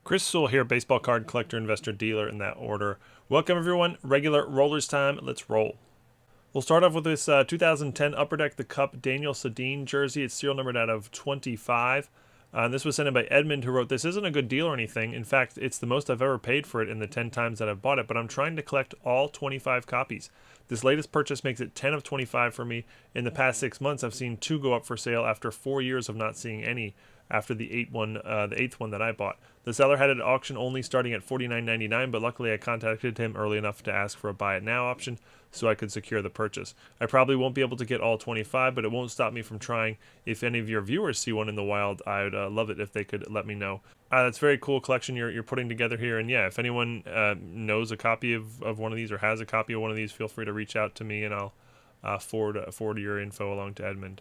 Chris Sewall here, baseball card collector, investor, dealer in that order. Welcome everyone. Regular rollers time. Let's roll. We'll start off with this 2010 Upper Deck the Cup Daniel Sedin jersey. It's serial numbered out of 25. This was sent in by Edmund, who wrote, "This isn't a good deal or anything. In fact, it's the most I've ever paid for it in the 10 times that I've bought it, but I'm trying to collect all 25 copies. This latest purchase makes it 10 of 25 for me. In the past 6 months, I've seen 2 go up for sale after 4 years of not seeing any after the eighth one that I bought. The seller had it at auction only starting at $49.99, but luckily I contacted him early enough to ask for a buy it now option so I could secure the purchase. I probably won't be able to get all 25, but it won't stop me from trying. If any of your viewers see one in the wild, I would love it if they could let me know." That's a very cool collection you're putting together here, and yeah, if anyone knows a copy of one of these or has a copy of one of these, feel free to reach out to me and I'll forward your info along to Edmund.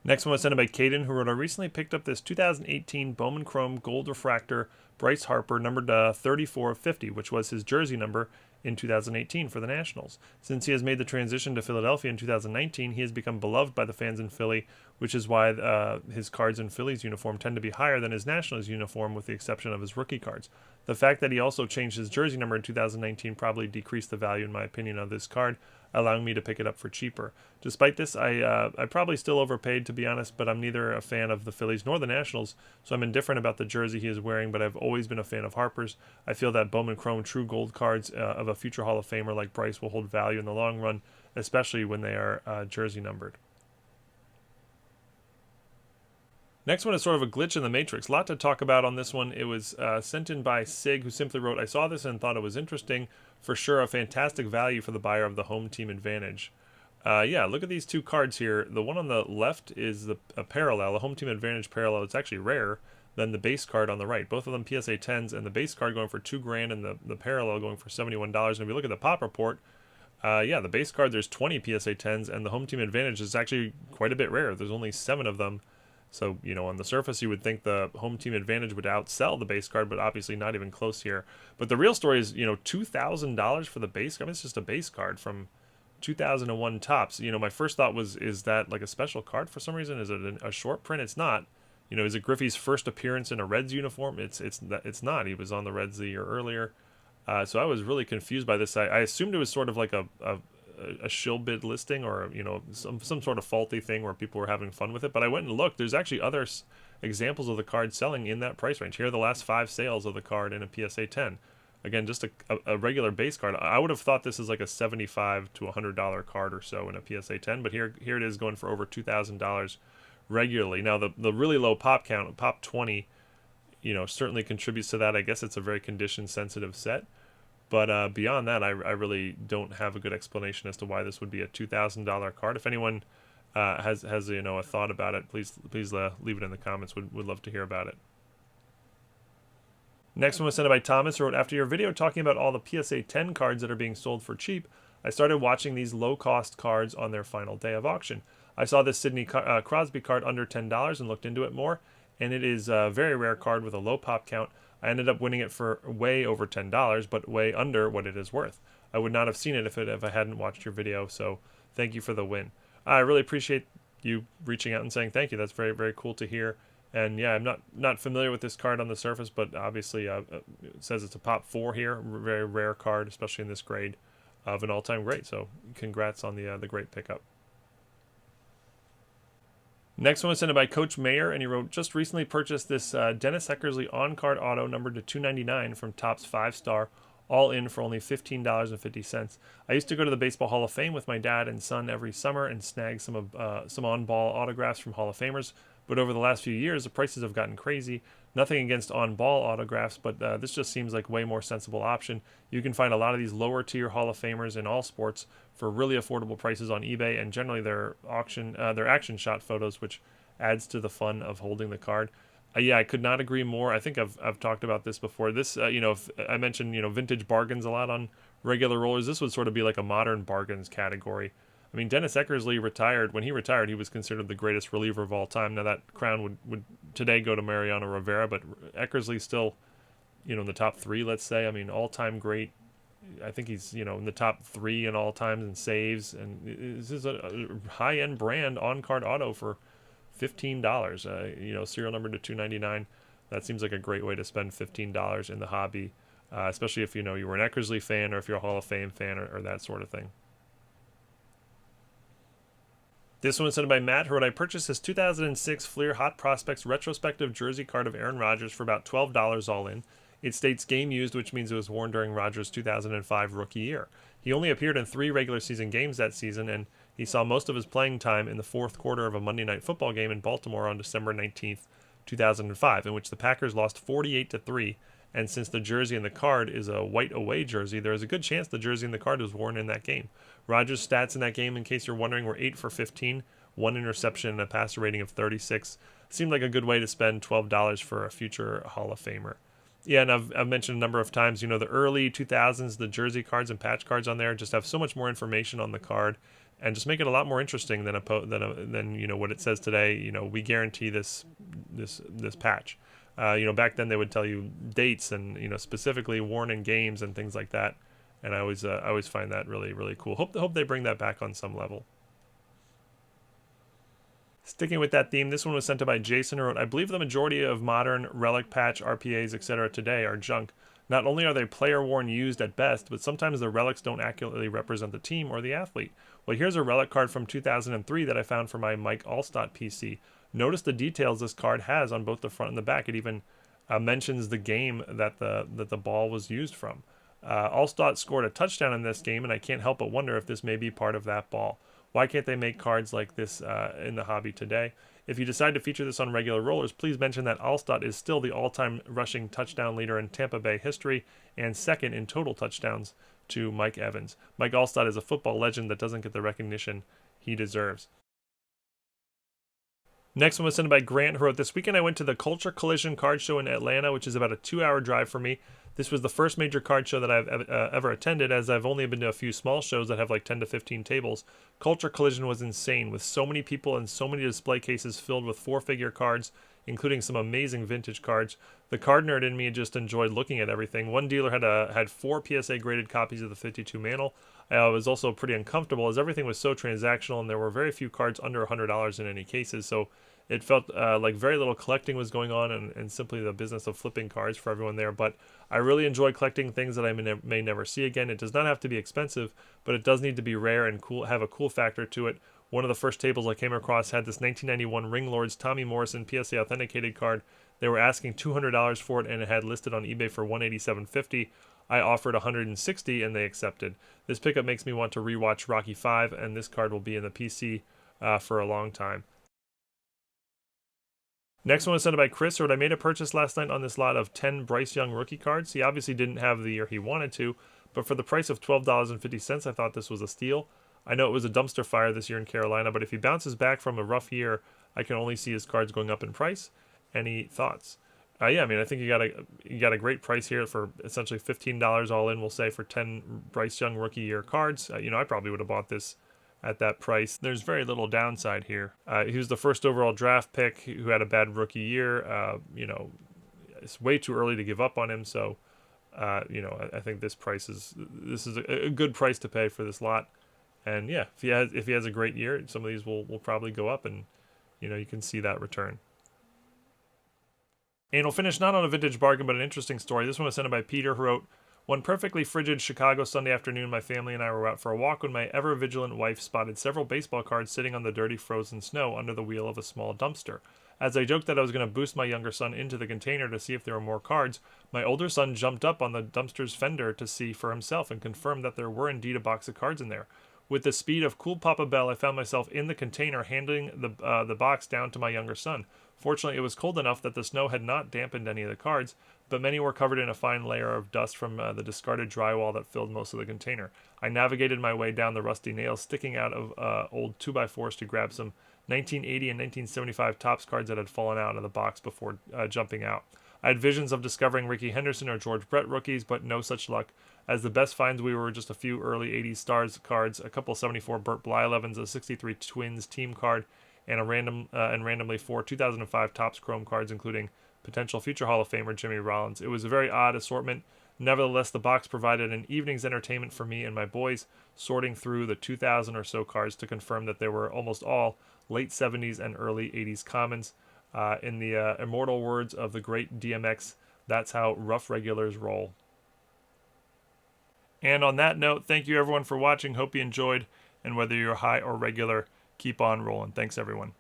Next one was sent in by Caden, who wrote, "I recently picked up this 2018 Bowman Chrome Gold Refractor Bryce Harper numbered 3450, which was his jersey number in 2018 for the Nationals. Since he has made the transition to Philadelphia in 2019, he has become beloved by the fans in Philly, which is why his cards in Philly's uniform tend to be higher than his Nationals uniform with the exception of his rookie cards. The fact that he also changed his jersey number in 2019 probably decreased the value, in my opinion, of this card, allowing me to pick it up for cheaper. Despite this, I probably still overpaid, to be honest, but I'm neither a fan of the Phillies nor the Nationals, so I'm indifferent about the jersey he is wearing, but I've always been a fan of Harper's. I feel that Bowman Chrome True Gold cards of a future Hall of Famer like Bryce will hold value in the long run, especially when they are jersey numbered." Next one is sort of a glitch in the matrix. A lot to talk about on this one. It was sent in by Sig, who simply wrote, "I saw this and thought it was interesting. For sure, a fantastic value for the buyer of the home team advantage." Yeah, look at these two cards here. The one on the left is a parallel, a home team advantage parallel. It's actually rarer than the base card on the right. Both of them PSA 10s, and the base card going for $2,000 and the parallel going for $71. And if you look at the pop report, yeah, the base card, there's 20 PSA 10s, and the home team advantage is actually quite a bit rare. There's only 7 of them. So, on the surface, you would think the home team advantage would outsell the base card, but obviously not even close here. But the real story is, $2,000 for the base card. I mean, it's just a base card from 2001 Topps. My first thought was, is that like a special card for some reason? Is it a short print? It's not. Is it Griffey's first appearance in a Reds uniform? It's not. He was on the Reds the year earlier. So I was really confused by this. I assumed it was sort of like a shill bid listing or some sort of faulty thing where people were having fun with it, but I went and looked. There's actually other examples of the card selling in that price range. Here are the last 5 sales of the card in a PSA 10. Again, just a regular base card. I would have thought this is like a $75 to $100 card or so in a PSA 10, but here it is going for over $2,000 regularly. Now the really low pop count, pop 20, certainly contributes to that. I guess it's a very condition sensitive set. But beyond that, I really don't have a good explanation as to why this would be a $2,000 card. If anyone has a thought about it, please leave it in the comments. Would love to hear about it. Next one was sent by Thomas, who wrote, "After your video talking about all the PSA 10 cards that are being sold for cheap, I started watching these low-cost cards on their final day of auction. I saw this Crosby card under $10 and looked into it more, and it is a very rare card with a low pop count. I ended up winning it for way over $10, but way under what it is worth. I would not have seen it if I hadn't watched your video, so thank you for the win." I really appreciate you reaching out and saying thank you. That's very, very cool to hear. And yeah, I'm not familiar with this card on the surface, but obviously it says it's a pop 4 here. Very rare card, especially in this grade, of an all-time great. So congrats on the great pickup. Next one was sent in by Coach Mayer, and he wrote, "Just recently purchased this Dennis Eckersley on-card auto numbered to 299 from Topps 5-star, all in for only $15.50. I used to go to the Baseball Hall of Fame with my dad and son every summer and snag some on-ball autographs from Hall of Famers, but over the last few years, the prices have gotten crazy. Nothing against on-ball autographs, but this just seems like way more sensible option. You can find a lot of these lower-tier Hall of Famers in all sports for really affordable prices on eBay, and generally their action shot photos, which adds to the fun of holding the card." Yeah, I could not agree more. I think I've talked about this before. This, if I mentioned, vintage bargains a lot on regular rollers. This would sort of be like a modern bargains category. I mean, Dennis Eckersley retired. When he retired, he was considered the greatest reliever of all time. Now that crown would today go to Mariano Rivera, but Eckersley's still, in the top 3, let's say. I mean, all-time great. I think he's, in the top 3 in all times in saves. And this is a high-end brand on-card auto for $15. Serial number to 299. that seems like a great way to spend $15 in the hobby, especially if you know you were an Eckersley fan or if you're a Hall of Fame fan or that sort of thing. This one was sent by Matt, who wrote, I purchased his 2006 Fleer Hot Prospects retrospective jersey card of Aaron Rodgers for about $12 all in. It states game used, which means it was worn during Rodgers' 2005 rookie year. He only appeared in 3 regular season games that season, and he saw most of his playing time in the fourth quarter of a Monday Night Football game in Baltimore on December 19th, 2005, in which the Packers lost 48-3. And since the jersey in the card is a white away jersey, there is a good chance the jersey in the card was worn in that game. Rodgers' stats in that game, in case you're wondering, were 8 for 15, 1 interception, and a passer rating of 36. Seemed like a good way to spend $12 for a future Hall of Famer. Yeah, and I've mentioned a number of times, the early 2000s, the jersey cards and patch cards on there just have so much more information on the card and just make it a lot more interesting than what it says today. We guarantee this patch. Back then they would tell you dates and specifically worn in games and things like that, and I always find that really, really cool. Hope they bring that back on some level. Sticking with that theme, this one was sent to by Jason, who wrote, I believe the majority of modern relic patch RPAs etc. today are junk. Not only are they player worn used at best, but sometimes the relics don't accurately represent the team or the athlete. Well, here's a relic card from 2003 that I found for my Mike Allstott PC. Notice the details this card has on both the front and the back. It even mentions the game that the ball was used from. Allstott scored a touchdown in this game, and I can't help but wonder if this may be part of that ball. Why can't they make cards like this in the hobby today? If you decide to feature this on regular rollers, please mention that Allstott is still the all-time rushing touchdown leader in Tampa Bay history and second in total touchdowns to Mike Evans. Mike Allstott is a football legend that doesn't get the recognition he deserves. Next one was sent by Grant, who wrote, this weekend I went to the Culture Collision card show in Atlanta, which is about a 2-hour drive for me. This was the first major card show that I've ever attended, as I've only been to a few small shows that have like 10 to 15 tables. Culture Collision was insane, with so many people and so many display cases filled with 4-figure cards, including some amazing vintage cards. The card nerd in me just enjoyed looking at everything. One dealer had 4 PSA graded copies of the 52 Mantle. I was also pretty uncomfortable as everything was so transactional and there were very few cards under $100 in any cases, so it felt like very little collecting was going on and simply the business of flipping cards for everyone there. But I really enjoy collecting things that I may never see again. It does not have to be expensive, but it does need to be rare and cool, have a cool factor to it. One of the first tables I came across had this 1991 Ring Lords Tommy Morrison PSA authenticated card. They were asking $200 for it, and it had listed on eBay for $187.50. I offered $160 and they accepted. This pickup makes me want to rewatch Rocky V, and this card will be in the PC for a long time. Next one was sent by Chris, who wrote, I made a purchase last night on this lot of 10 Bryce Young rookie cards. He obviously didn't have the year he wanted to, but for the price of $12.50, I thought this was a steal. I know it was a dumpster fire this year in Carolina, but if he bounces back from a rough year, I can only see his cards going up in price. Any thoughts? Yeah, I mean, I think you got a great price here for essentially $15 all in, we'll say, for 10 Bryce Young rookie year cards. I probably would have bought this at that price. There's very little downside here. He was the first overall draft pick who had a bad rookie year. It's way too early to give up on him, so I think this is a good price to pay for this lot. And yeah, if he has a great year, some of these will probably go up, and you can see that return. And we'll finish not on a vintage bargain, but an interesting story. This one was sent in by Peter, who wrote, one perfectly frigid Chicago Sunday afternoon, my family and I were out for a walk when my ever-vigilant wife spotted several baseball cards sitting on the dirty frozen snow under the wheel of a small dumpster. As I joked that I was going to boost my younger son into the container to see if there were more cards, my older son jumped up on the dumpster's fender to see for himself and confirmed that there were indeed a box of cards in there. With the speed of cool Papa Bell, I found myself in the container handing the box down to my younger son. Fortunately, it was cold enough that the snow had not dampened any of the cards, but many were covered in a fine layer of dust from the discarded drywall that filled most of the container. I navigated my way down the rusty nails sticking out of old 2x4s to grab some 1980 and 1975 Topps cards that had fallen out of the box before jumping out. I had visions of discovering Rickey Henderson or George Brett rookies, but no such luck. As the best finds, we were just a few early 80s Stars cards, a couple 74 Burt Bly 11s, a 63 Twins team card, and randomly 4 2005 Topps Chrome cards, including potential future Hall of Famer Jimmy Rollins. It was a very odd assortment. Nevertheless, the box provided an evening's entertainment for me and my boys, sorting through the 2,000 or so cards to confirm that they were almost all late 70s and early 80s commons. In the immortal words of the great DMX, that's how rough regulars roll. And on that note, thank you everyone for watching. Hope you enjoyed. And whether you're high or regular, keep on rolling. Thanks everyone.